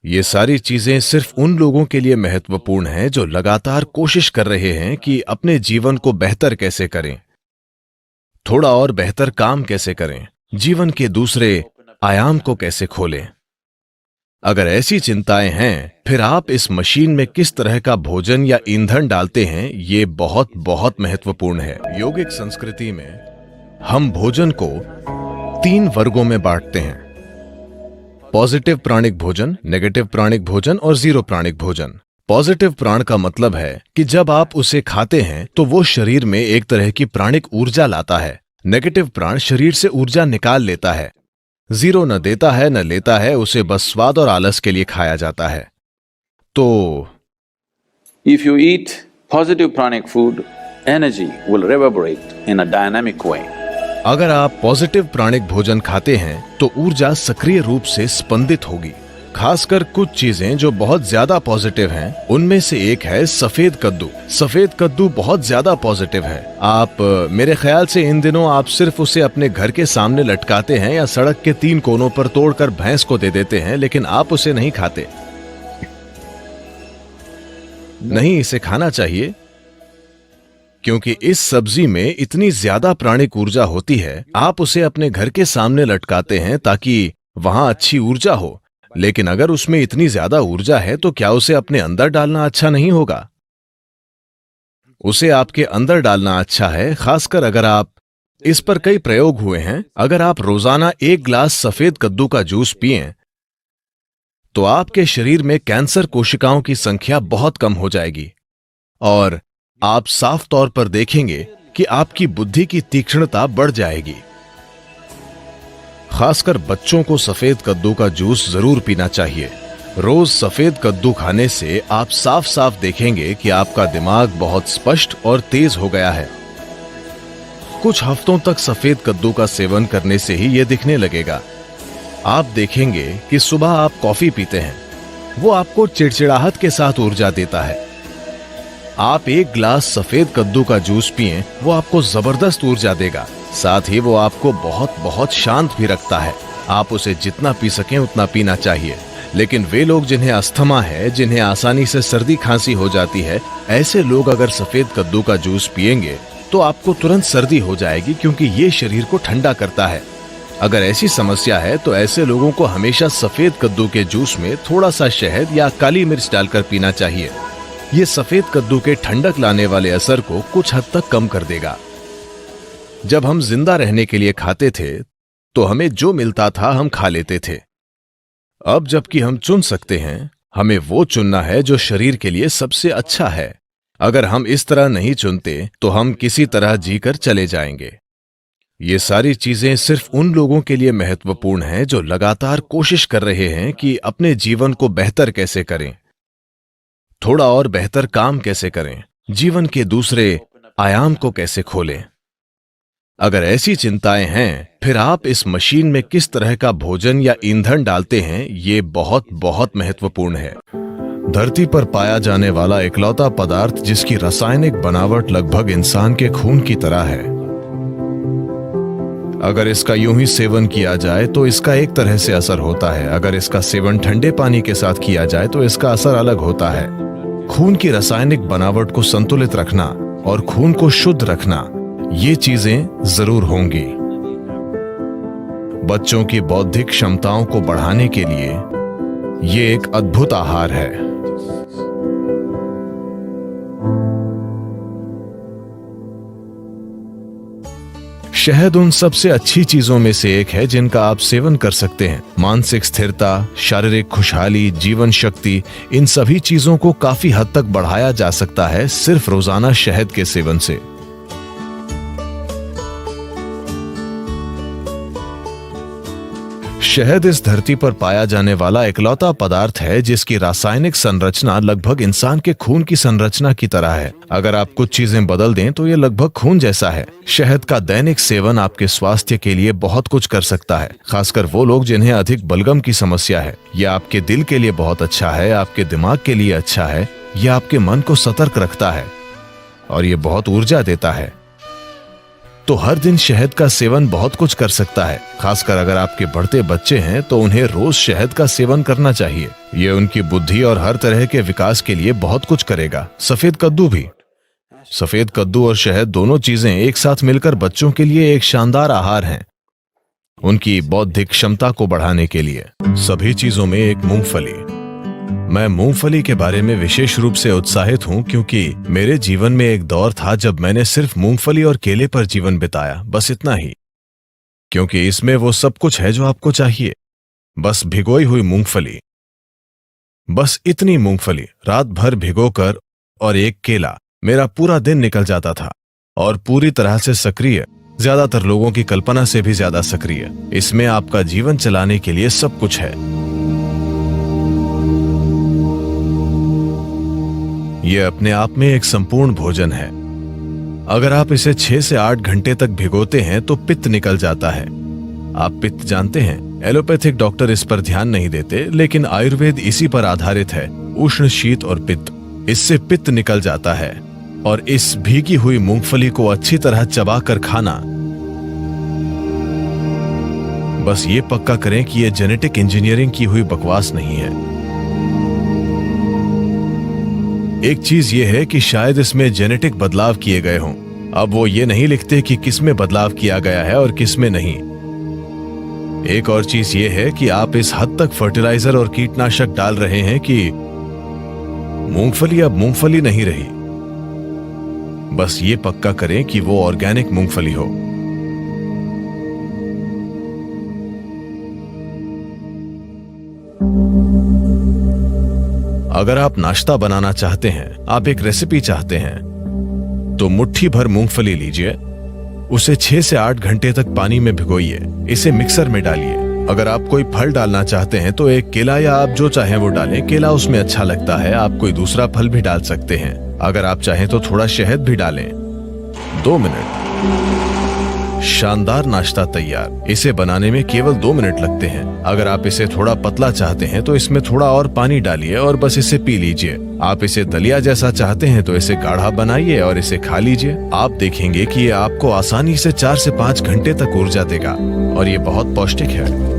ये सारी चीजें सिर्फ उन लोगों के लिए महत्वपूर्ण हैं जो लगातार कोशिश कर रहे हैं कि अपने जीवन को बेहतर कैसे करें, थोड़ा और बेहतर काम कैसे करें, जीवन के दूसरे आयाम को कैसे खोलें। अगर ऐसी चिंताएं हैं, फिर आप इस मशीन में किस तरह का भोजन या ईंधन डालते हैं, ये बहुत बहुत महत्वपूर्ण है। योगिक संस्कृति में हम भोजन को 3 वर्गों में बांटते हैं: पॉजिटिव प्राणिक भोजन, नेगेटिव प्राणिक भोजन और जीरो प्राणिक भोजन। पॉजिटिव प्राण का मतलब है कि जब आप उसे खाते हैं तो वो शरीर में एक तरह की प्राणिक ऊर्जा लाता है। नेगेटिव प्राण शरीर से ऊर्जा निकाल लेता है। जीरो न देता है न लेता है, उसे बस स्वाद और आलस के लिए खाया जाता है। तो If you eat positive pranic food, energy will reverberate in a dynamic way. अगर आप पॉजिटिव प्राणिक भोजन खाते हैं तो ऊर्जा सक्रिय रूप से स्पंदित होगी। खासकर कुछ चीजें जो बहुत ज्यादा पॉजिटिव हैं, उनमें से एक है सफेद कद्दू। सफेद कद्दू बहुत ज्यादा पॉजिटिव है। आप मेरे ख्याल से इन दिनों आप सिर्फ उसे अपने घर के सामने लटकाते हैं या सड़क के 3 कोनों पर तोड़कर भैंस को दे देते हैं, लेकिन आप उसे नहीं खाते। नहीं, इसे खाना चाहिए क्योंकि इस सब्जी में इतनी ज्यादा प्राणिक ऊर्जा होती है। आप उसे अपने घर के सामने लटकाते हैं ताकि वहां अच्छी ऊर्जा हो, लेकिन अगर उसमें इतनी ज्यादा ऊर्जा है तो क्या उसे अपने अंदर डालना अच्छा नहीं होगा? उसे आपके अंदर डालना अच्छा है, खासकर अगर आप इस पर कई प्रयोग हुए हैं। अगर आप रोजाना 1 गिलास सफेद कद्दू का जूस पिएं तो आपके शरीर में कैंसर कोशिकाओं की संख्या बहुत कम हो जाएगी और आप साफ तौर पर देखेंगे कि आपकी बुद्धि की तीक्ष्णता बढ़ जाएगी। खासकर बच्चों को सफेद कद्दू का जूस जरूर पीना चाहिए। रोज सफेद कद्दू खाने से आप साफ साफ देखेंगे कि आपका दिमाग बहुत स्पष्ट और तेज हो गया है। कुछ हफ्तों तक सफेद कद्दू का सेवन करने से ही यह दिखने लगेगा। आप देखेंगे कि सुबह आप कॉफी पीते हैं, वो आपको चिड़चिड़ाहट के साथ ऊर्जा देता है। आप 1 गिलास सफेद कद्दू का जूस पिएं, वो आपको जबरदस्त ऊर्जा देगा। साथ ही वो आपको बहुत बहुत शांत भी रखता है। आप उसे जितना पी सकें उतना पीना चाहिए। लेकिन वे लोग जिन्हें अस्थमा है, जिन्हें आसानी से सर्दी खांसी हो जाती है, ऐसे लोग अगर सफेद कद्दू का जूस पिएंगे तो आपको तुरंत सर्दी हो जाएगी, क्योंकि ये शरीर को ठंडा करता है। अगर ऐसी समस्या है तो ऐसे लोगों को हमेशा सफेद कद्दू के जूस में थोड़ा सा शहद या काली मिर्च डालकर पीना चाहिए। ये सफेद कद्दू के ठंडक लाने वाले असर को कुछ हद तक कम कर देगा। जब हम जिंदा रहने के लिए खाते थे तो हमें जो मिलता था हम खा लेते थे। अब जबकि हम चुन सकते हैं, हमें वो चुनना है जो शरीर के लिए सबसे अच्छा है। अगर हम इस तरह नहीं चुनते तो हम किसी तरह जीकर चले जाएंगे। ये सारी चीजें सिर्फ उन लोगों के लिए महत्वपूर्ण हैं जो लगातार कोशिश कर रहे हैं कि अपने जीवन को बेहतर कैसे करें, थोड़ा और बेहतर काम कैसे करें, जीवन के दूसरे आयाम को कैसे खोलें। अगर ऐसी चिंताएं हैं, फिर आप इस मशीन में किस तरह का भोजन या ईंधन डालते हैं, ये बहुत बहुत महत्वपूर्ण है। धरती पर पाया जाने वाला इकलौता पदार्थ जिसकी रासायनिक बनावट लगभग इंसान के खून की तरह है। अगर इसका यूं ही सेवन किया जाए तो इसका एक तरह से असर होता है। अगर इसका सेवन ठंडे पानी के साथ किया जाए तो इसका असर अलग होता है। खून की रासायनिक बनावट को संतुलित रखना और खून को शुद्ध रखना, ये चीजें जरूर होंगी। बच्चों की बौद्धिक क्षमताओं को बढ़ाने के लिए ये एक अद्भुत आहार है। शहद उन सबसे अच्छी चीजों में से एक है जिनका आप सेवन कर सकते हैं। मानसिक स्थिरता, शारीरिक खुशहाली, जीवन शक्ति, इन सभी चीजों को काफी हद तक बढ़ाया जा सकता है सिर्फ रोजाना शहद के सेवन से। शहद इस धरती पर पाया जाने वाला इकलौता पदार्थ है जिसकी रासायनिक संरचना लगभग इंसान के खून की संरचना की तरह है। अगर आप कुछ चीजें बदल दें तो ये लगभग खून जैसा है। शहद का दैनिक सेवन आपके स्वास्थ्य के लिए बहुत कुछ कर सकता है, खासकर वो लोग जिन्हें अधिक बलगम की समस्या है। यह आपके दिल के लिए बहुत अच्छा है, आपके दिमाग के लिए अच्छा है, यह आपके मन को सतर्क रखता है और ये बहुत ऊर्जा देता है। तो हर दिन शहद का सेवन बहुत कुछ कर सकता है। खासकर अगर आपके बढ़ते बच्चे हैं तो उन्हें रोज शहद का सेवन करना चाहिए। ये उनकी बुद्धि और हर तरह के विकास के लिए बहुत कुछ करेगा। सफेद कद्दू भी। सफेद कद्दू और शहद दोनों चीजें एक साथ मिलकर बच्चों के लिए एक शानदार आहार हैं, उनकी बौद्धिक क्षमता को बढ़ाने के लिए। सभी चीजों में एक मूंगफली। मैं मूंगफली के बारे में विशेष रूप से उत्साहित हूं क्योंकि मेरे जीवन में एक दौर था जब मैंने सिर्फ मूंगफली और केले पर जीवन बिताया, बस इतना ही। क्योंकि इसमें वो सब कुछ है जो आपको चाहिए। बस भिगोई हुई मूंगफली, बस इतनी मूंगफली रात भर भिगोकर और एक केला, मेरा पूरा दिन निकल जाता था। और पूरी तरह से सक्रिय, ज्यादातर लोगों की कल्पना से भी ज्यादा सक्रिय। इसमें आपका जीवन चलाने के लिए सब कुछ है। यह अपने आप में एक संपूर्ण भोजन है। अगर आप इसे 6 से 8 घंटे तक भिगोते हैं तो पित्त निकल जाता है। आप पित्त जानते हैं, एलोपैथिक डॉक्टर इस पर ध्यान नहीं देते, लेकिन आयुर्वेद इसी पर आधारित है। उष्ण, शीत और पित्त, इससे पित्त निकल जाता है। और इस भीगी हुई मूंगफली को अच्छी तरह चबा कर खाना। बस ये पक्का करें कि यह जेनेटिक इंजीनियरिंग की हुई बकवास नहीं है। एक चीज यह है कि शायद इसमें जेनेटिक बदलाव किए गए हों। अब वो ये नहीं लिखते कि किसमें बदलाव किया गया है और किसमें नहीं। एक और चीज यह है कि आप इस हद तक फर्टिलाइजर और कीटनाशक डाल रहे हैं कि मूंगफली अब मूंगफली नहीं रही। बस ये पक्का करें कि वो ऑर्गेनिक मूंगफली हो। अगर आप नाश्ता बनाना चाहते हैं, आप एक रेसिपी चाहते हैं, तो मुट्ठी भर मूंगफली लीजिए, उसे 6 से 8 घंटे तक पानी में भिगोइए, इसे मिक्सर में डालिए। अगर आप कोई फल डालना चाहते हैं तो एक केला या आप जो चाहें वो डालें। केला उसमें अच्छा लगता है, आप कोई दूसरा फल भी डाल सकते हैं। अगर आप चाहें तो थोड़ा शहद भी डालें। 2 मिनट, शानदार नाश्ता तैयार। इसे बनाने में केवल 2 मिनट लगते हैं। अगर आप इसे थोड़ा पतला चाहते हैं तो इसमें थोड़ा और पानी डालिए और बस इसे पी लीजिए। आप इसे दलिया जैसा चाहते हैं तो इसे गाढ़ा बनाइए और इसे खा लीजिए। आप देखेंगे कि ये आपको आसानी से 4 से 5 घंटे तक ऊर्जा देगा और ये बहुत पौष्टिक है।